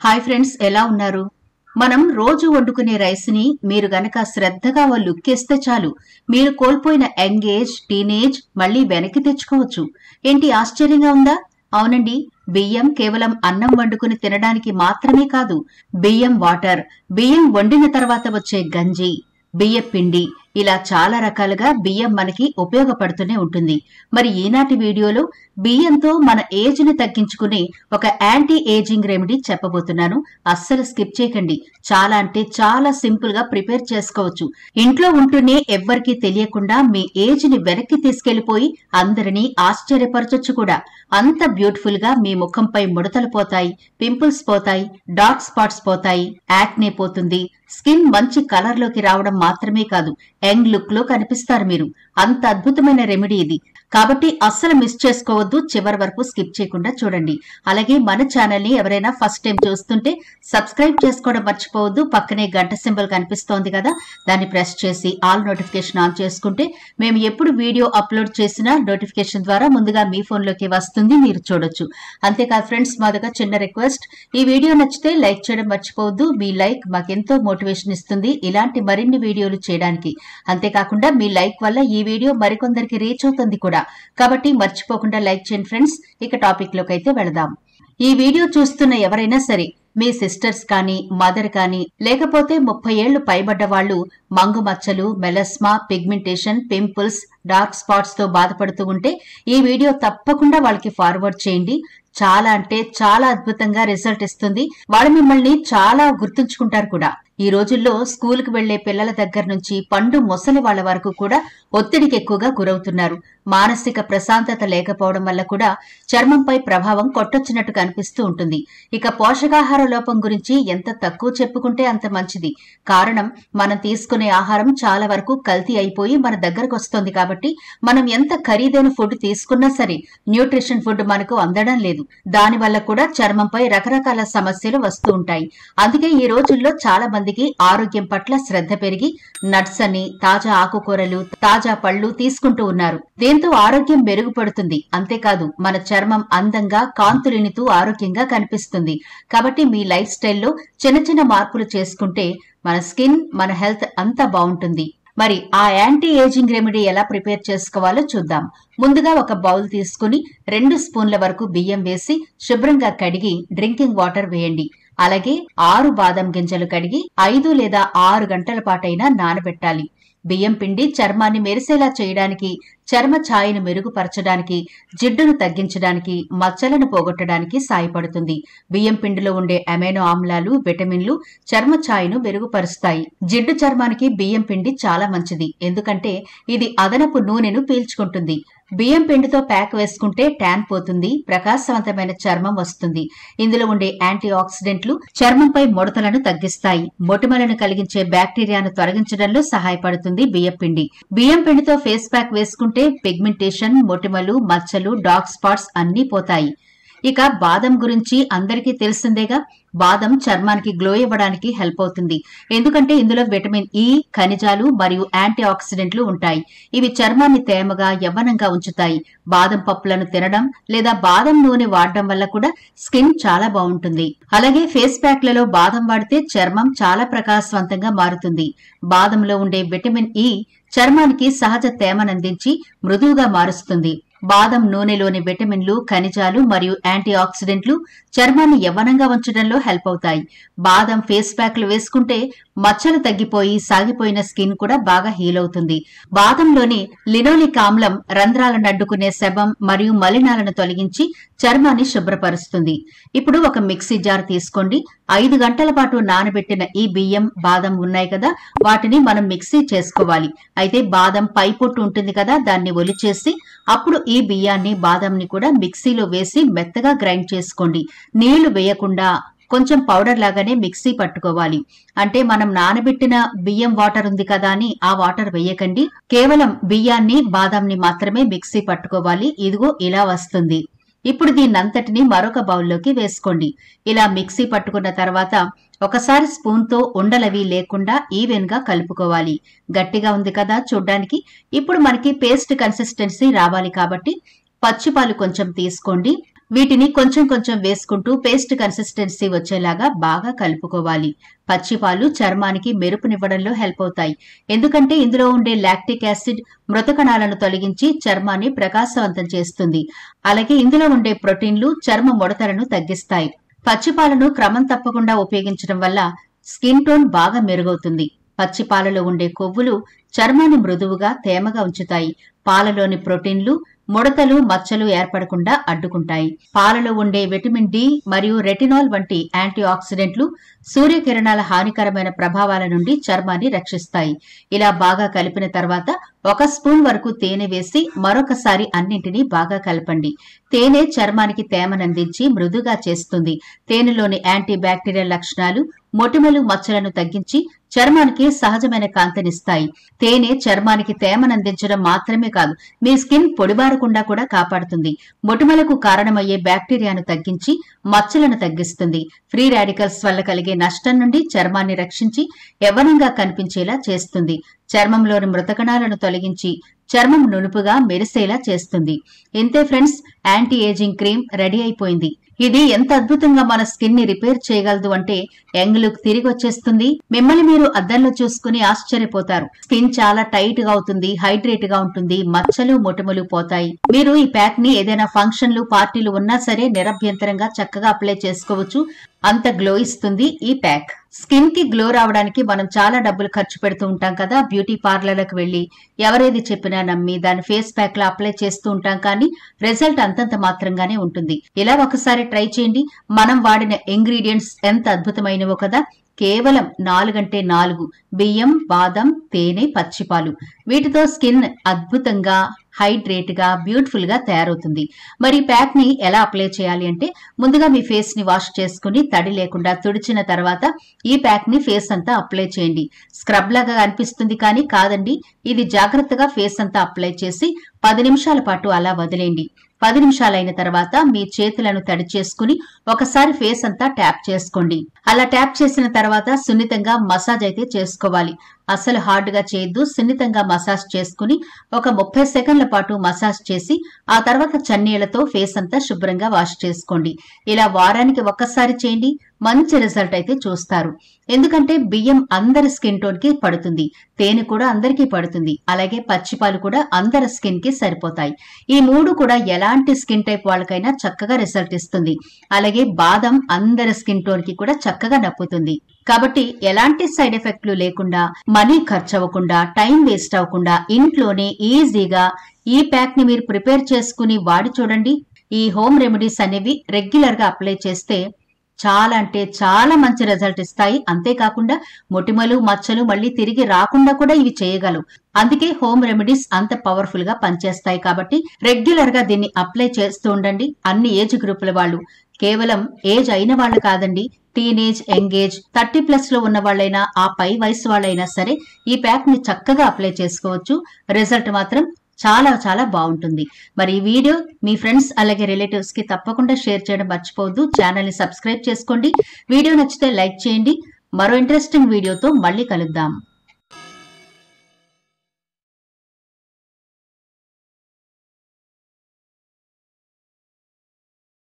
Hi friends, ఎలా ఉన్నారు? మనం రోజు వండుకునే రైస్ ని మీరు గనక శ్రద్ధగా ఓ లుక్కేస్తే చాలు, మీరు కోల్పోయిన యంగ్ ఏజ్, టీనేజ్ మళ్ళీ వెనక్కి తెచ్చుకోవచ్చు. ఏంటి ఆశ్చర్యంగా ఉందా? అవునండి, బియ్యం కేవలం అన్నం వండుకుని తినడానికి మాత్రమే కాదు. బియ్యం వాటర్, బియ్యం వండిన తర్వాత వచ్చే గంజి, బియ్యం పిండి, ఇలా చాలా రకాలుగా బియ్యం మనకి ఉపయోగపడుతూనే ఉంటుంది. మరి ఈనాటి వీడియోలో బియ్యంతో మన ఏజ్ ని తగ్గించుకునే ఒక యాంటీ ఏజింగ్ రెమెడీ చెప్పబోతున్నాను. అస్సలు స్కిప్ చేయకండి. చాలా అంటే చాలా సింపుల్ గా ప్రిపేర్ చేసుకోవచ్చు. ఇంట్లో ఉంటూనే ఎవ్వరికీ తెలియకుండా మీ ఏజ్ ని వెనక్కి తీసుకెళ్లిపోయి అందరినీ ఆశ్చర్యపరచొచ్చు కూడా. అంత బ్యూటిఫుల్ గా మీ ముఖంపై ముడతలు పోతాయి, పింపుల్స్ పోతాయి, డార్క్ స్పాట్స్ పోతాయి, యాక్నే పోతుంది, స్కిన్ మంచి కలర్ లోకి రావడం మాత్రమే కాదు, యంగ్ లుక్ లో కనిపిస్తారు మీరు. అంత అద్భుతమైన రెమెడీ ఇది. కాబట్టి అస్సలు మిస్ చేసుకోవద్దు, చివరి వరకు స్కిప్ చేయకుండా చూడండి. అలాగే మన ఛానల్ ని ఎవరైనా ఫస్ట్ టైం చూస్తుంటే సబ్స్క్రైబ్ చేసుకోవడం మర్చిపోవద్దు. పక్కనే గంట సింబల్ కనిపిస్తోంది కదా, దాన్ని ప్రెస్ చేసి ఆల్ నోటిఫికేషన్ ఆన్ చేసుకుంటే మేము ఎప్పుడు వీడియో అప్లోడ్ చేసినా నోటిఫికేషన్ ద్వారా ముందుగా మీ ఫోన్ లోకి వస్తుంది, మీరు చూడొచ్చు. అంతేకాదు ఫ్రెండ్స్, మాదొక చిన్న రిక్వెస్ట్, ఈ వీడియో నచ్చితే లైక్ చేయడం మర్చిపోవద్దు. మీ లైక్ మాకెంతో మోటివేషన్ ఇస్తుంది ఇలాంటి మరిన్ని వీడియోలు చేయడానికి. అంతేకాకుండా మీ లైక్ వల్ల ఈ వీడియో మరికొందరికి రీచ్ అవుతుంది కూడా. కాబట్టి మర్చిపోకుండా లైక్ చేయండి ఫ్రెండ్స్. ఇక టాపిక్ లోకి అయితే వెళదాం. ఈ వీడియో చూస్తున్న ఎవరైనా సరే, మీ సిస్టర్స్ కానీ, మదర్ కానీ, లేకపోతే 30 ఏళ్లు పైబడ్డ వాళ్ళు మంగు మచ్చలు, melasma, pigmentation, pimples, dark spots తో బాధపడుతూ ఉంటే ఈ వీడియో తప్పకుండా వాళ్ళకి ఫార్వర్డ్ చేయండి. చాలా అంటే చాలా అద్భుతంగా రిజల్ట్ ఇస్తుంది. వాళ్ళు మిమ్మల్ని చాలా గుర్తుంచుకుంటారు కూడా. ఈ రోజుల్లో స్కూల్ కు వెళ్లే పిల్లల దగ్గర నుంచి పండు ముసలి వాళ్ల వరకు కూడా ఒత్తిడికి ఎక్కువగా గురవుతున్నారు. మానసిక ప్రశాంతత లేకపోవడం వల్ల కూడా చర్మంపై ప్రభావం కొట్టొచ్చినట్టు కనిపిస్తూ ఉంటుంది. ఇక పోషకాహార లోపం గురించి ఎంత తక్కువ చెప్పుకుంటే అంత మంచిది. కారణం, మనం తీసుకునే ఆహారం చాలా వరకు కల్తీ అయిపోయి మన దగ్గరకు వస్తుంది. కాబట్టి మనం ఎంత ఖరీదైన ఫుడ్ తీసుకున్నా సరే న్యూట్రిషన్ ఫుడ్ మనకు అందడం లేదు. దానివల్ల కూడా చర్మంపై రకరకాల సమస్యలు వస్తూ ఉంటాయి. అందుకే ఈ రోజుల్లో చాలా మందికి ఆరోగ్యం పట్ల శ్రద్ధ పెరిగి నట్స్ అని, తాజా ఆకుకూరలు, తాజా పళ్లు తీసుకుంటూ ఉన్నారు. దీంతో ఆరోగ్యం మెరుగుపడుతుంది. అంతేకాదు మన చర్మం అందంగా, కాంతులినితూ ఆరోగ్యంగా కనిపిస్తుంది. కాబట్టి మీ లైఫ్ స్టైల్లో చిన్న చిన్న మార్పులు చేసుకుంటే మన స్కిన్, మన హెల్త్ అంతా బాగుంటుంది. మరి ఆ యాంటీ ఏజింగ్ రెమెడీ ఎలా ప్రిపేర్ చేసుకోవాలో చూద్దాం. ముందుగా ఒక బౌల్ తీసుకుని 2 స్పూన్ల వరకు బియ్యం వేసి శుభ్రంగా కడిగి డ్రింకింగ్ వాటర్ వేయండి. అలాగే 6 బాదం గింజలు కడిగి 5 లేదా 6 గంటల పాటైనా నానబెట్టాలి. బియ్యం పిండి చర్మాన్ని మెరిసేలా చేయడానికి, చర్మ ఛాయను మెరుగుపరచడానికి, జిడ్డును తగ్గించడానికి, మచ్చలను పోగొట్టడానికి సాయపడుతుంది. బియ్యం పిండిలో ఉండే అమైనో ఆమ్లాలు, విటమిన్లు చర్మ ఛాయను మెరుగుపరుస్తాయి. జిడ్డు చర్మానికి బియ్యం పిండి చాలా మంచిది. ఎందుకంటే ఇది అదనపు నూనెను పీల్చుకుంటుంది. బియ్యం పిండితో ప్యాక్ వేసుకుంటే ట్యాన్ పోతుంది, ప్రకాశవంతమైన చర్మం వస్తుంది. ఇందులో ఉండే యాంటీ ఆక్సిడెంట్లు చర్మంపై ముడతలను తగ్గిస్తాయి. మొటిమలను కలిగించే బ్యాక్టీరియాను తొలగించడంలో సహాయపడుతుంది బియ్యం పిండి. బియ్యం పిండితో ఫేస్ ప్యాక్ వేసుకుంటే పిగ్మెంటేషన్, మొటిమలు, మచ్చలు, డార్క్ స్పాట్స్ అన్నీ పోతాయి. ఇక బాదం గురించి అందరికీ తెలిసిందేగా. బాదం చర్మానికి గ్లో ఇవ్వడానికి హెల్ప్ అవుతుంది. ఎందుకంటే ఇందులో విటమిన్ ఇ, ఖనిజాలు మరియు యాంటీ ఆక్సిడెంట్లు ఉంటాయి. ఇవి చర్మాన్ని తేమగా, యవ్వనంగా ఉంచుతాయి. బాదం పప్పులను తినడం లేదా బాదం నూనె వాడడం వల్ల కూడా స్కిన్ చాలా బాగుంటుంది. అలాగే ఫేస్ ప్యాక్లలో బాదం వాడితే చర్మం చాలా ప్రకాశవంతంగా మారుతుంది. బాదంలో ఉండే విటమిన్ ఇ చర్మానికి సహజ తేమనందించి మృదువుగా మారుస్తుంది. బాదం నూనెలోని విటమిన్లు, ఖనిజాలు మరియు యాంటీ ఆక్సిడెంట్లు చర్మాన్ని యవ్వనంగా ఉంచడంలో హెల్ప్ అవుతాయి. బాదం ఫేస్ ప్యాక్లు వేసుకుంటే మచ్చలు తగ్గిపోయి సాగిపోయిన స్కిన్ కూడా బాగా హీల్ అవుతుంది. బాదంలోని లినోలిక్ ఆమ్లం రంధ్రాలను అడ్డుకునే సెబం మరియు మలినాలను తొలగించి చర్మాన్ని శుభ్రపరుస్తుంది. ఇప్పుడు ఒక మిక్సీ జార్ తీసుకోండి. 5 గంటల పాటు నానబెట్టిన ఈ బియ్యం, బాదం ఉన్నాయి కదా, వాటిని మనం మిక్సీ చేసుకోవాలి. అయితే బాదం పై పొట్టు ఉంటుంది కదా, దాన్ని ఒలిచేసి అప్పుడు ఈ బియ్యాన్ని, బాదంని కూడా మిక్సీలో వేసి మెత్తగా గ్రైండ్ చేసుకోండి. నీళ్లు వేయకుండా కొంచెం పౌడర్ లాగానే మిక్సీ పట్టుకోవాలి. అంటే మనం నానబెట్టిన బియ్యం వాటర్ ఉంది కదా అని ఆ వాటర్ వేయకండి. కేవలం బియ్యాన్ని, బాదాంని మాత్రమే మిక్సీ పట్టుకోవాలి. ఇదిగో ఇలా వస్తుంది. ఇప్పుడు దీన్నంతటినీ మరొక బౌల్లోకి వేసుకోండి. ఇలా మిక్సీ పట్టుకున్న తర్వాత ఒకసారి స్పూన్తో ఉండలవి లేకుండా ఈవెన్ గా కలుపుకోవాలి. గట్టిగా ఉంది కదా చూడ్డానికి. ఇప్పుడు మనకి పేస్ట్ కన్సిస్టెన్సీ రావాలి కాబట్టి పచ్చిపాలు కొంచెం తీసుకోండి. వీటిని కొంచెం కొంచెం వేసుకుంటూ పేస్ట్ కన్సిస్టెన్సీ వచ్చేలాగా బాగా కలుపుకోవాలి. పచ్చిపాలు చర్మానికి మెరుపునివ్వడంలో హెల్ప్ అవుతాయి. ఎందుకంటే ఇందులో ఉండే లాక్టిక్ యాసిడ్ మృతకణాలను తొలగించి చర్మాన్ని ప్రకాశవంతం చేస్తుంది. అలాగే ఇందులో ఉండే ప్రోటీన్లు చర్మ ముడతలను తగ్గిస్తాయి. పచ్చిపాలను క్రమం తప్పకుండా ఉపయోగించడం వల్ల స్కిన్ టోన్ బాగా మెరుగవుతుంది. పచ్చిపాలలో ఉండే కొవ్వులు చర్మాన్ని మృదువుగా తేమగా ఉంచుతాయి. పాలలోని ప్రోటీన్లు ముడతలు మచ్చలు ఏర్పడకుండా అడ్డుకుంటాయి. పాలలో ఉండే విటమిన్ డి మరియు రెటినాల్ వంటి యాంటీ ఆక్సిడెంట్లు సూర్యకిరణాల హానికరమైన ప్రభావాల నుండి చర్మాన్ని రక్షిస్తాయి. ఇలా బాగా కలిపిన తర్వాత 1 స్పూన్ వరకు తేనె వేసి మరొకసారి అన్నింటినీ బాగా కలపండి. తేనె చర్మానికి తేమనందించి మృదుగా చేస్తుంది. తేనెలోని యాంటీ బ్యాక్టీరియల్ లక్షణాలు మొటిమలు మచ్చలను తగ్గించి చర్మానికి సహజమైన కాంతినిస్తాయి. తేనె చర్మానికి తేమనందించడం మాత్రమే కాదు, మీ స్కిన్ పొడిబారకుండా కూడా కాపాడుతుంది. మొటిమలకు కారణమయ్యే బ్యాక్టీరియాను తగ్గించి మచ్చలను తగ్గిస్తుంది. ఫ్రీ రాడికల్స్ వల్ల కలిగే నష్టం నుండి చర్మాన్ని రక్షించి యవ్వనంగా కనిపించేలా చేస్తుంది. చర్మంలోని మృతకణాలను తొలగించి చర్మం నునుపుగా మెరిసేలా చేస్తుంది. ఇంతే friends, anti ageing cream ready అయిపోయింది. ఇది ఎంత అద్భుతంగా మన స్కిన్ ని రిపేర్ చేయగలదు అంటే యంగ్ లుక్ తిరిగి వచ్చేస్తుంది. మిమ్మల్ని మీరు అద్దంలో చూసుకుని ఆశ్చర్యపోతారు. స్కిన్ చాలా టైట్ గా అవుతుంది, హైడ్రేట్ గా ఉంటుంది, మచ్చలు మొటిమలు పోతాయి. మీరు ఈ ప్యాక్ ని ఏదైనా ఫంక్షన్లు పార్టీలు ఉన్నా సరే నిరభ్యంతరంగా చక్కగా అప్లై చేసుకోవచ్చు. అంత గ్లో ఇస్తుంది ఈ ప్యాక్. స్కిన్ కి గ్లో రావడానికి మనం చాలా డబ్బులు ఖర్చు పెడుతూ ఉంటాం కదా, బ్యూటీ పార్లర్లకు వెళ్లి ఎవరేది చెప్పినా నమ్మి దాని ఫేస్ ప్యాక్ లా అప్లై చేస్తూ ఉంటాం. కానీ రిజల్ట్ అంతంత మాత్రంగానే ఉంటుంది. ఇలా ఒకసారి ట్రై చేయండి. మనం వాడిన ఇంగ్రీడియంట్స్ ఎంత అద్భుతమైనవో కదా. కేవలం 4 బియ్యం, బాదం, తేనె, పచ్చిపాలు. వీటితో స్కిన్ అద్భుతంగా హైడ్రేట్ గా బ్యూటిఫుల్ గా తయారవుతుంది. మరి ప్యాక్ ని ఎలా అప్లై చేయాలి అంటే ముందుగా మీ ఫేస్ ని వాష్ చేసుకుని తడి లేకుండా తుడిచిన తర్వాత ఈ ప్యాక్ ని ఫేస్ అంతా అప్లై చేయండి. స్క్రబ్ లాగా అనిపిస్తుంది కానీ కాదండి. ఇది జాగ్రత్తగా ఫేస్ అంతా అప్లై చేసి 10 నిమిషాల పాటు అలా వదిలేయండి. 10 నిమిషాలైన తర్వాత మీ చేతులను తడి చేసుకుని ఒకసారి ఫేస్ అంతా ట్యాప్ చేసుకోండి. అలా ట్యాప్ చేసిన తర్వాత సున్నితంగా మసాజ్ అయితే చేసుకోవాలి. అసలు హార్డ్ గా చేయొద్దు. సున్నితంగా మసాజ్ చేసుకుని ఒక 30 సెకండ్ల పాటు మసాజ్ చేసి ఆ తర్వాత చన్నీళ్లతో ఫేస్ అంతా శుభ్రంగా వాష్ చేసుకోండి. ఇలా వారానికి ఒక్కసారి చేయండి. మంచి రిజల్ట్ అయితే చూస్తారు. ఎందుకంటే బియ్యం అందరి స్కిన్ టోన్ కి పడుతుంది, తేనె కూడా అందరికీ పడుతుంది, అలాగే పచ్చిపాలు కూడా అందరి స్కిన్ కి సరిపోతాయి. ఈ 3 కూడా ఎలాంటి స్కిన్ టైప్ వాళ్ళకైనా చక్కగా రిజల్ట్ ఇస్తుంది. అలాగే బాదం అందరి స్కిన్ టోన్ కి కూడా చక్కగా నప్పుతుంది. కాబట్టి ఎలాంటి సైడ్ ఎఫెక్ట్లు లేకుండా, మనీ ఖర్చు అవ్వకుండా, టైం వేస్ట్ అవ్వకుండా ఇంట్లోనే ఈజీగా ఈ ప్యాక్ ని మీరు ప్రిపేర్ చేసుకుని వాడి చూడండి. ఈ హోమ్ రెమెడీస్ అనేవి రెగ్యులర్ గా అప్లై చేస్తే చాలా అంటే చాలా మంచి రిజల్ట్ ఇస్తాయి. అంతేకాకుండా మొటిమలు మచ్చలు మళ్ళీ తిరిగి రాకుండా కూడా ఇవి చేయగలవు. అందుకే హోమ్ రెమెడీస్ అంత పవర్ఫుల్ గా పనిచేస్తాయి. కాబట్టి రెగ్యులర్ గా దీన్ని అప్లై చేస్తూ ఉండండి. అన్ని ఏజ్ గ్రూపుల వాళ్ళు, కేవలం ఏజ్ అయిన వాళ్ళు కాదండి, టీనేజ్, యంగేజ్, 30+ లో ఉన్న వాళ్ళైనా ఆ పై వయసు వాళ్ళైనా సరే ఈ ప్యాక్ ని చక్కగా అప్లై చేసుకోవచ్చు. రిజల్ట్ మాత్రం చాలా చాలా బాగుంటుంది. మరి ఈ వీడియో మీ ఫ్రెండ్స్ అలాగే రిలేటివ్స్ కి తప్పకుండా షేర్ చేయడం మర్చిపోవద్దు. ఛానల్ ని సబ్స్క్రైబ్ చేసుకోండి. వీడియో నచ్చితే లైక్ చేయండి. మరో ఇంట్రెస్టింగ్ వీడియోతో మళ్ళీ కలుద్దాం.